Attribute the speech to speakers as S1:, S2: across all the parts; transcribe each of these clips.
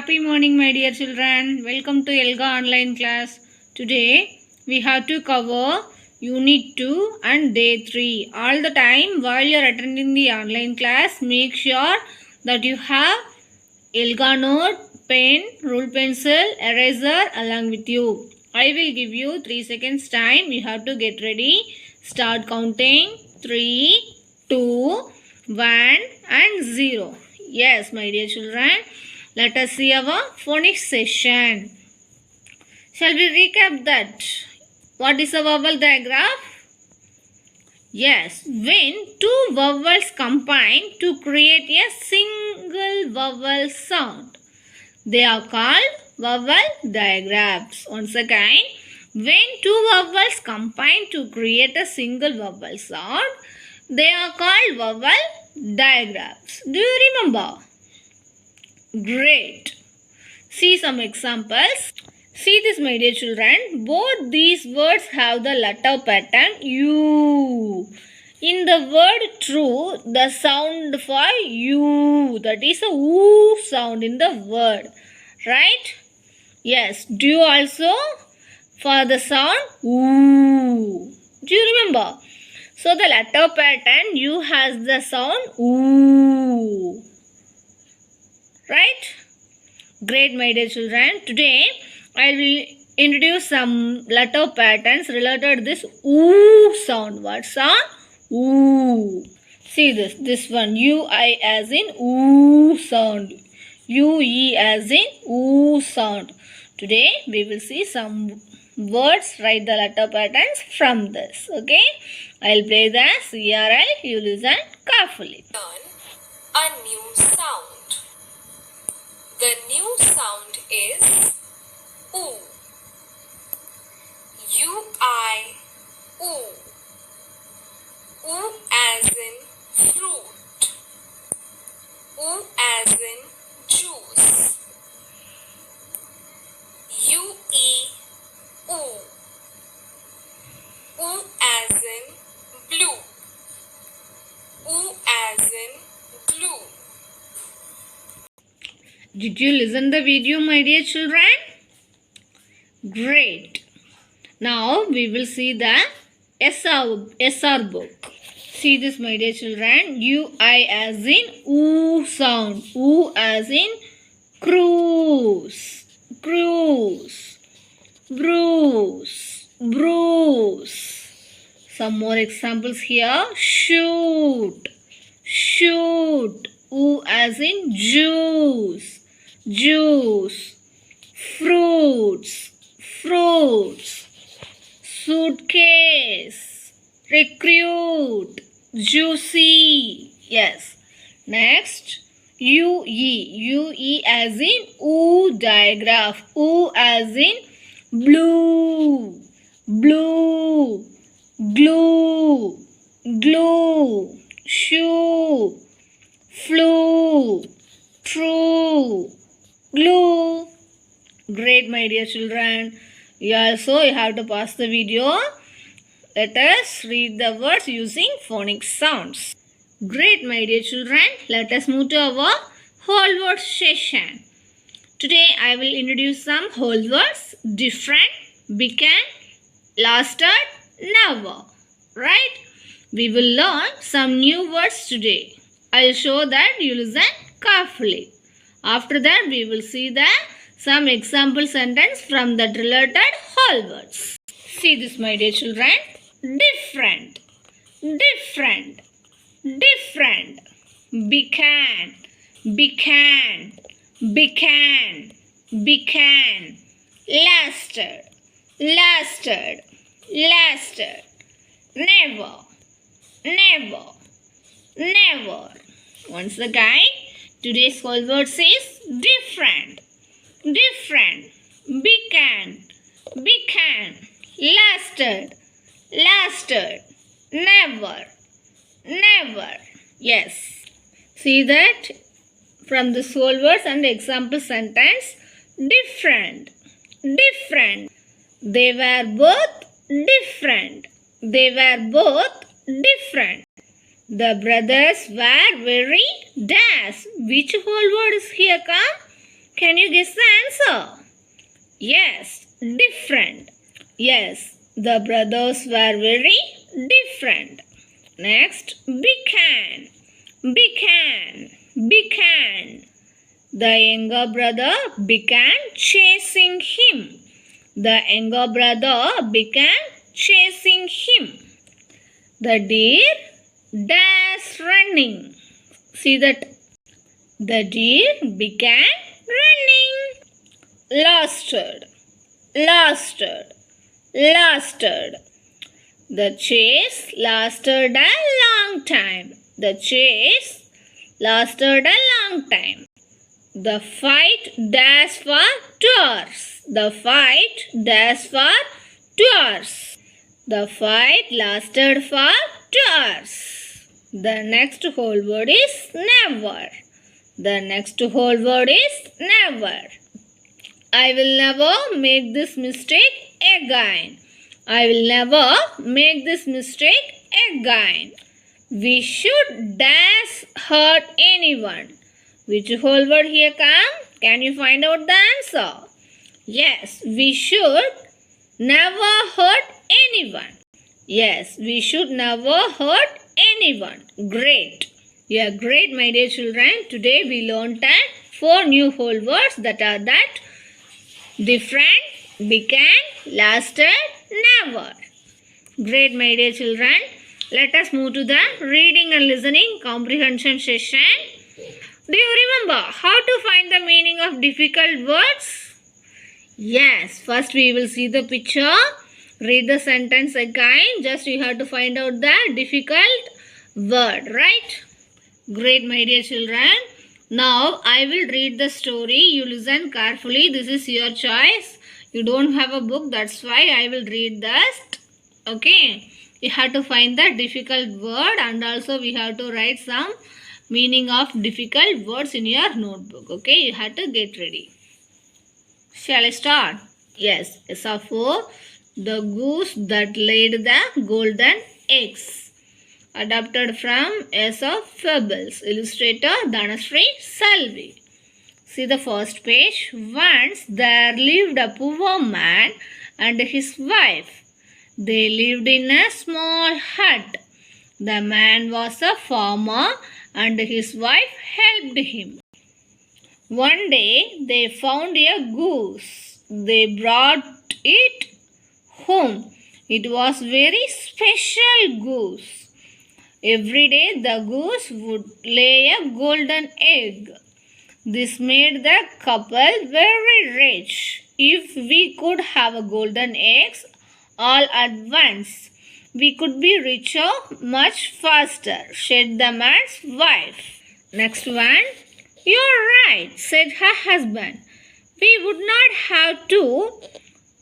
S1: Happy morning, my dear children. Welcome to Elga online class. Today we have to cover Unit 2 and Day 3. All the time while you are attending the online class, make sure that you have Elga note, pen, rule pencil, eraser along with you. I will give you 3 seconds time. You have to get ready. Start counting. 3, 2, 1 and 0. Yes, my dear children. Let us see our phonics session. Shall we recap that? What is a vowel diagram? Yes, when two vowels combine to create a single vowel sound, they are called vowel diagrams. Once again, when two vowels combine to create a single vowel sound, they are called vowel diagrams. Do you remember? Great. See some examples. See this, my dear children. Both these words have the letter pattern U. In the word true, the sound for U, that is a oo sound in the word. Right? Yes. Do you also for the sound oo? Do you remember? So the letter pattern U has the sound oo. Right? Great, my dear children. Today I will introduce some letter patterns related to this oo sound. What sound? Oo. See this one. U-I as in oo sound. U-E as in oo sound. Today we will see some words, write the letter patterns from this. Okay? I will play the CRL. You listen carefully.
S2: Learn a new sound. The new sound is oo. U-I, oo. Oo as in fruit. Oo as in juice. U-E, oo. Oo as in blue. Oo as in glue.
S1: Did you listen the video, my dear children? Great. Now we will see the SR book. See this, my dear children. U-I as in oo sound. Oo as in cruise. Cruise. Bruise. Bruise. Some more examples here. Shoot. Shoot. Oo as in juice. Juice. Fruits. Fruits. Suitcase. Recruit. Juicy. Yes. Next. UE. UE as in oo digraph. Oo as in blue. Blue. Glue. Glue. Shoe. Flew. True. Glue. Great, my dear children. You have to pause the video. Let us read the words using phonic sounds. Great, my dear children. Let us move to our whole word session. Today I will introduce some whole words. Different, began, lasted, never. Right? We will learn some new words today. I will show that you listen carefully. After that, we will see some example sentence from the related whole words. See this, my dear children. Different. Different. Different. Began. Began. Began. Began. Lasted. Lasted. Lasted. Never. Never. Never. Once again, today's whole word is different. Different. Began. Began. Lasted. Lasted. Never. Never. Yes. See that from this whole words and example sentence. Different. Different. They were both different. They were both different. The brothers were very dash. Which whole word is here come? Can you guess the answer? Yes, different. Yes, the brothers were very different. Next, began. Began. Began. The younger brother began chasing him. The younger brother began chasing him. The deer dashed running. See that? The deer began running. Lasted. Lasted. Lasted. The chase lasted a long time. The chase lasted a long time. The fight dashed for 2 hours. The fight dashed for 2 hours. The fight lasted for 2 hours. The next whole word is never. The next whole word is never. I will never make this mistake again. I will never make this mistake again. We should dash hurt anyone. Which whole word here come? Can you find out the answer? Yes, we should never hurt anyone. Yes, we should never hurt anyone. Great. You are great, my dear children. Today we learned 4 new whole words that are that different, began, lasted, never. Great, my dear children. Let us move to the reading and listening comprehension session. Do you remember how to find the meaning of difficult words? Yes, first we will see the picture. Read the sentence again. Just you have to find out the difficult word, right? Great, my dear children. Now I will read the story. You listen carefully. This is your choice. You don't have a book. That's why I will read this. Okay. You have to find the difficult word and also we have to write some meaning of difficult words in your notebook. Okay. You have to get ready. Shall I start? Yes. S4. The goose that laid the golden eggs. Adapted from S of Fables. Illustrator Dhanashree Salvi. See the first page. Once there lived a poor man and his wife. They lived in a small hut. The man was a farmer and his wife helped him. One day they found a goose. They brought it home. It was very special goose. Every day the goose would lay a golden egg. This made the couple very rich. If we could have a golden eggs all at once, we could be richer much faster, said the man's wife. Next one. You're right, said her husband. We would not have to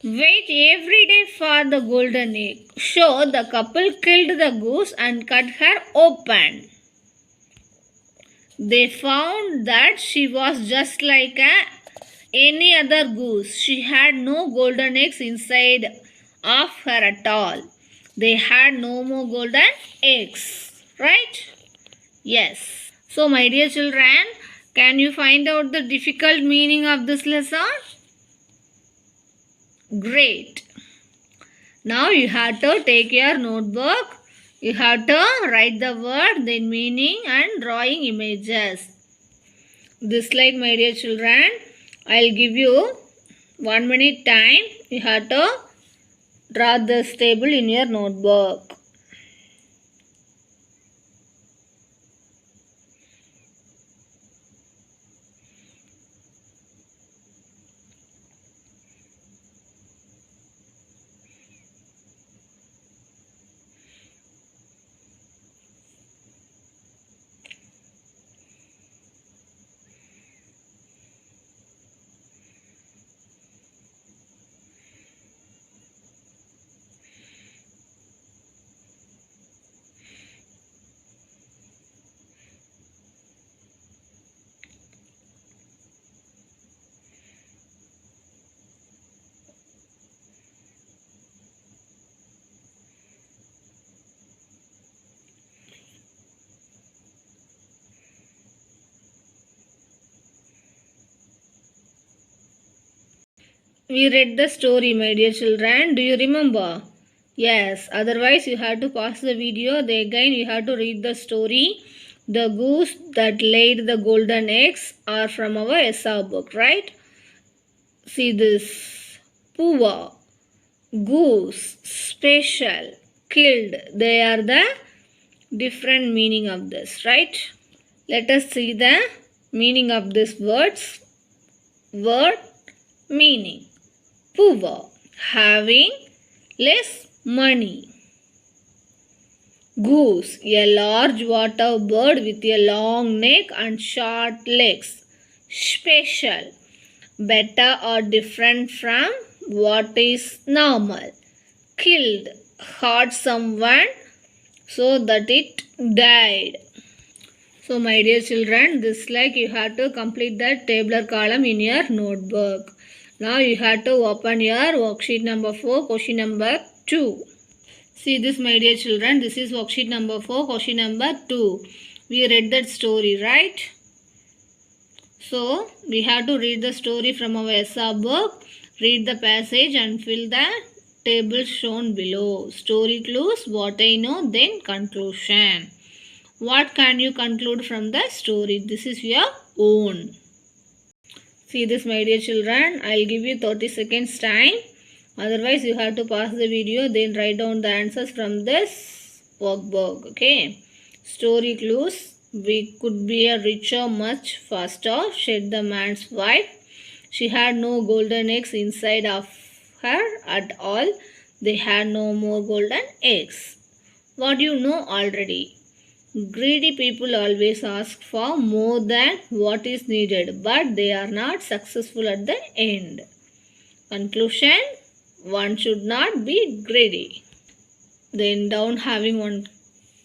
S1: wait every day for the golden egg. So the couple killed the goose and cut her open. They found that she was just like any other goose. She had no golden eggs inside of her at all. They had no more golden eggs. Right? Yes. So my dear children, can you find out the difficult meaning of this lesson? Great. Now you have to take your notebook. You have to write the word, then meaning and drawing images. This like my dear children, I'll give you 1 minute time. You have to draw this table in your notebook. We read the story, my dear children. Do you remember? Yes, otherwise you have to pause the video. Then again you have to read the story. The goose that laid the golden eggs are from our Esa book, right? See this. Poor, goose, special, killed. They are the different meaning of this, right? Let us see the meaning of these words. Word meaning. Poor, having less money. Goose, a large water bird with a long neck and short legs. Special, better or different from what is normal. Killed, hurt someone so that it died. So my dear children, this like you have to complete that tabular column in your notebook. Now you have to open your worksheet number 4, question number 2. See this, my dear children, this is worksheet number 4, question number 2. We read that story, right? So we have to read the story from our Esa book, read the passage and fill the table shown below. Story clues, what I know, then conclusion. What can you conclude from the story? This is your own. See this, my dear children. I'll give you 30 seconds time. Otherwise, you have to pause the video. Then write down the answers from this workbook. Okay. Story clues. We could be a richer much faster, said the man's wife. She had no golden eggs inside of her at all. They had no more golden eggs. What do you know already? Greedy people always ask for more than what is needed, but they are not successful at the end. Conclusion, one should not be greedy. Then down having one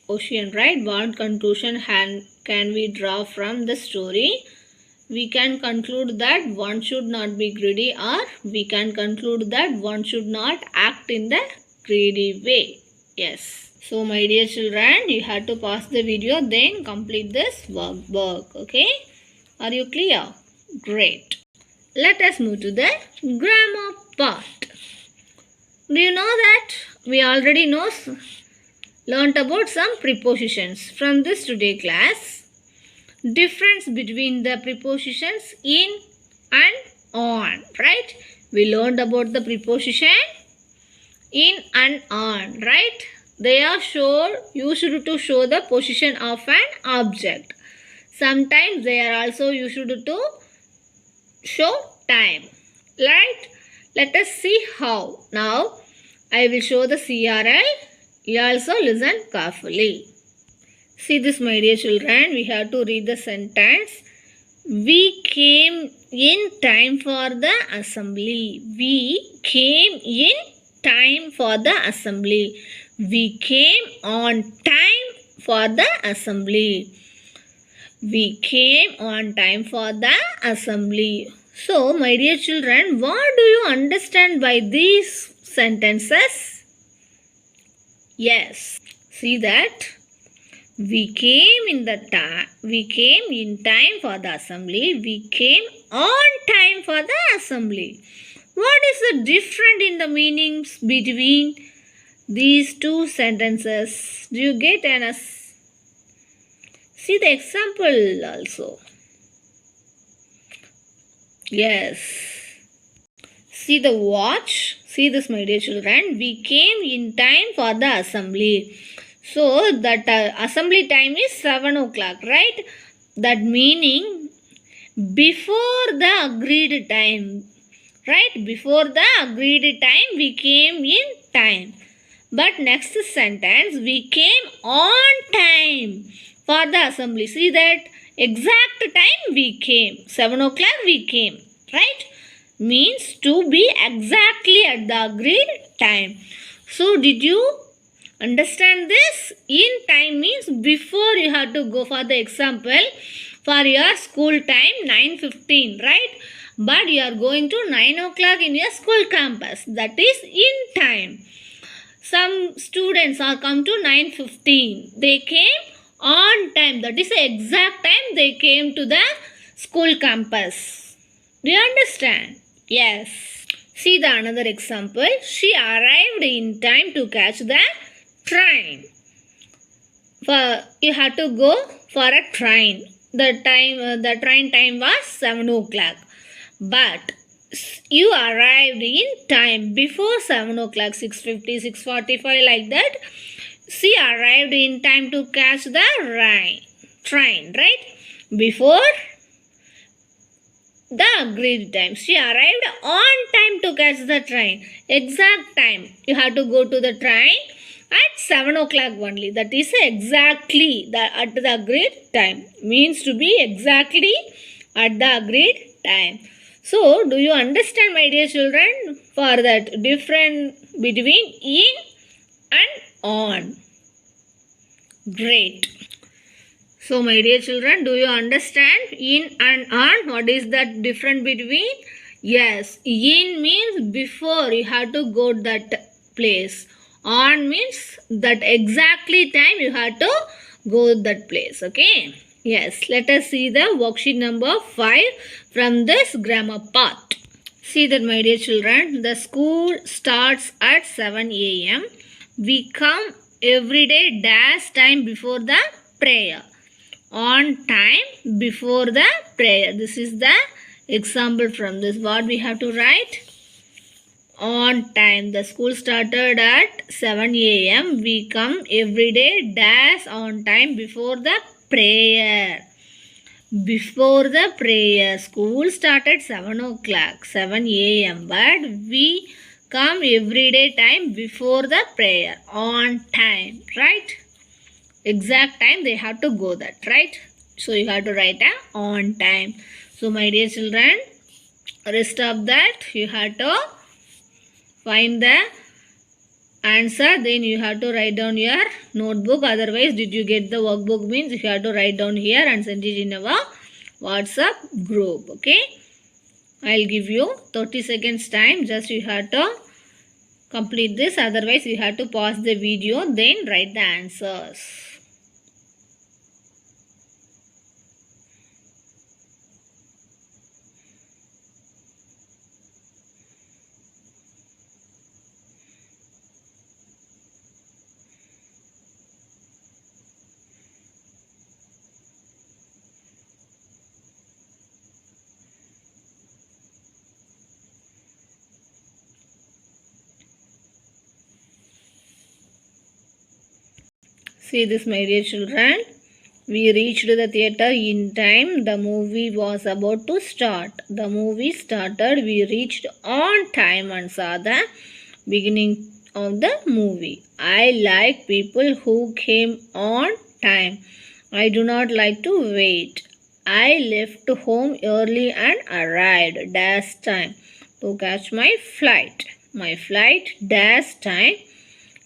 S1: question, right? What conclusion can we draw from the story? We can conclude that one should not be greedy, or we can conclude that one should not act in the greedy way. Yes. So my dear children, you have to pause the video, then complete this workbook. Okay? Are you clear? Great. Let us move to the grammar part. Do you know that we already learnt about some prepositions from this today class? Difference between the prepositions in and on, right? We learned about the preposition in and on, right? They are used to show the position of an object. Sometimes they are also used to show time, right? Let us see how. Now, I will show the CRL. You also listen carefully. See this, my dear children. We have to read the sentence. We came in time for the assembly. We came in time for the assembly. We came on time for the assembly. We came on time for the assembly. So, my dear children, what do you understand by these sentences? Yes, see that? We came in time for the assembly. We came on time for the assembly. What is the difference in the meanings between these two sentences? Do you get an see the example also? Yes. See the watch. See this, my dear children. We came in time for the assembly. So that assembly time is 7 o'clock, right? That meaning before the agreed time, right? Before the agreed time we came in time. But next sentence, we came on time for the assembly. See that exact time we came. 7 o'clock we came, right? Means to be exactly at the agreed time. So did you understand this? In time means before you have to go. For the example, for your school time 9:15, right? But you are going to 9 o'clock in your school campus. That is in time. Some students are come to 9:15. They came on time. That is the exact time they came to the school campus. Do you understand? Yes. See the another example. She arrived in time to catch the train. You had to go for a train. The train time was 7 o'clock. But you arrived in time before 7 o'clock, 6:50, 6:45 like that. She arrived in time to catch the train, right? Before the agreed time. She arrived on time to catch the train. Exact time. You have to go to the train at 7 o'clock only. That is exactly at the agreed time. Means to be exactly at the agreed time. So, do you understand, my dear children, for that difference between in and on? Great. So, my dear children, do you understand in and on? What is that difference between? Yes, in means before you have to go that place. On means that exactly time you have to go that place. Okay. Yes, let us see the worksheet number 5 from this grammar part. See that, my dear children, the school starts at 7 a.m. We come every day dash time before the prayer. On time before the prayer. This is the example from this. What we have to write? On time. The school started at 7 a.m. We come every day dash on time before the prayer. Before the prayer. School started 7 o'clock, 7 a.m. But we come every day time before the prayer. On time. Right? Exact time they have to go that. Right? So you have to write on time. So my dear children, rest of that you have to find the answer, then you have to write down your notebook. Otherwise, did you get the workbook means you have to write down here and send it in our WhatsApp group. Okay, I'll give you 30 seconds time. Just you have to complete this. Otherwise, you have to pause the video, then write the answers. See this, my dear children. We reached the theatre in time. The movie was about to start. The movie started. We reached on time and saw the beginning of the movie. I like people who came on time. I do not like to wait. I left home early and arrived dash time to catch my flight. My flight dash time.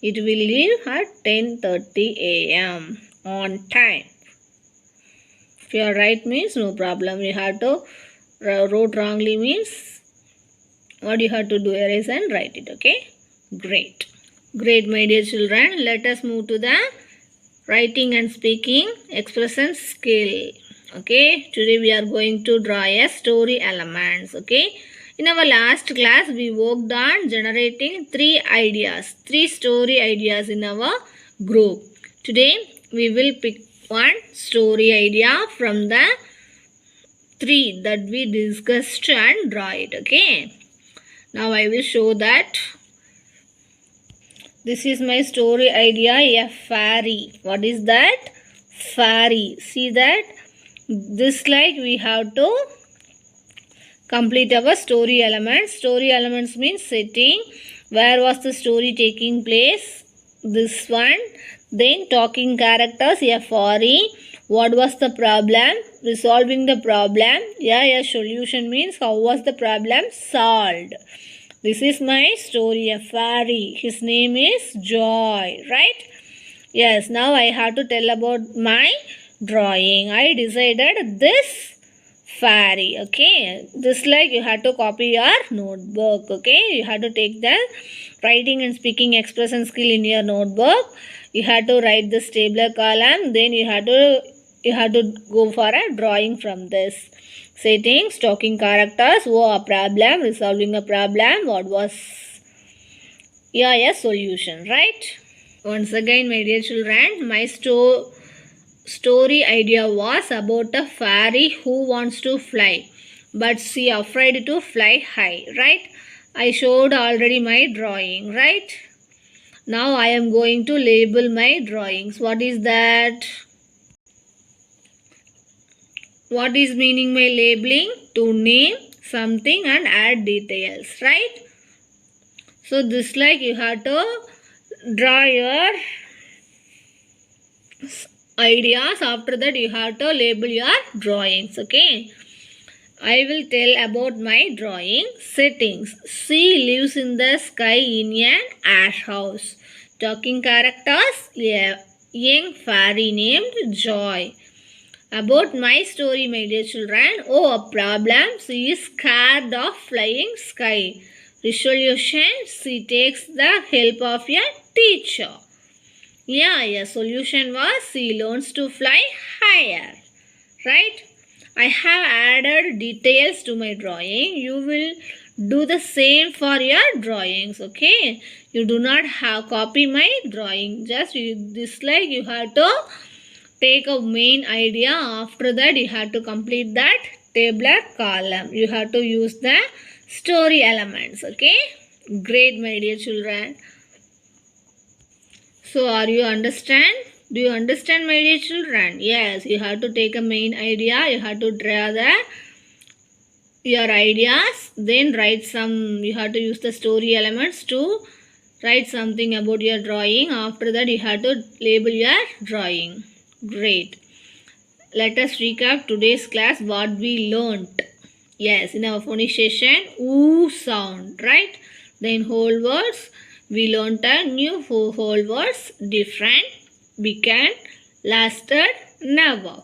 S1: It will leave at 10:30 a.m. on time. If you are right means no problem. You have to wrote wrongly means what you have to do, erase and write it. Okay. Great. Great, my dear children. Let us move to the writing and speaking expression skill. Okay. Today we are going to draw a story elements. Okay. In our last class, we worked on generating 3 story ideas in our group. Today, we will pick one story idea from the 3 that we discussed and draw it. Okay. Now, I will show that. This is my story idea, a fairy. What is that? Fairy. See that? This like we have to complete our story elements. Story elements means setting. Where was the story taking place? This one. Then talking characters, a fairy. What was the problem? Resolving the problem. A solution means how was the problem solved. This is my story, a fairy. His name is Joy. Right? Yes, now I have to tell about my drawing. I decided this fairy. Okay, just like you have to copy your notebook. Okay, you have to take the writing and speaking expression skill in your notebook. You have to write this tabular column. Then you have to go for a drawing from this. settings, talking characters, a problem, resolving a problem, what was a solution, right? Once again, my dear children, my story idea was about a fairy who wants to fly, but she afraid to fly high, right? I showed already my drawing, right? Now I am going to label my drawings. What is that? What is meaning by labeling? To name something and add details, right? So this like you have to draw your ideas. After that you have to label your drawings, okay? I will tell about my drawing. Settings. She lives in the sky in an ash house. Talking characters. Young fairy named Joy. About my story, my dear children. A problem. She is scared of flying sky. Resolution. She takes the help of a teacher. A solution was she learns to fly higher. Right? I have added details to my drawing. You will do the same for your drawings, okay? You do not have copy my drawing. Just this like you have to take a main idea. After that you have to complete that tabular column. You have to use the story elements, okay? Great, my dear children. So are you understand? Do you understand, my dear children? Yes, you have to take a main idea. You have to draw your ideas. Then write some, you have to use the story elements to write something about your drawing. After that, you have to label your drawing. Great. Let us recap today's class what we learnt. Yes, in our phonics session, oo sound, right? Then whole words. We learnt a new whole words, different, began, lasted, never.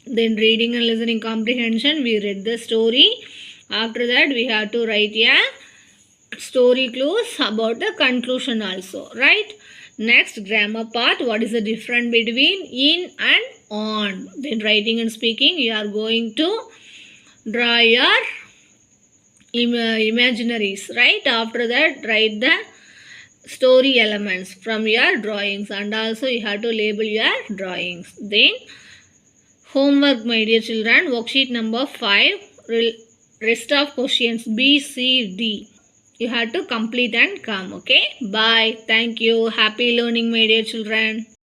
S1: Then reading and listening comprehension, we read the story. After that, we have to write a story clues about the conclusion also, right? Next, grammar part, what is the difference between in and on? Then writing and speaking, you are going to draw your imaginaries, right? After that, write the story elements from your drawings, and also you have to label your drawings. Then homework, my dear children, worksheet number 5, rest of questions B, C, D. You have to complete and come, okay? Bye. Thank you. Happy learning, my dear children.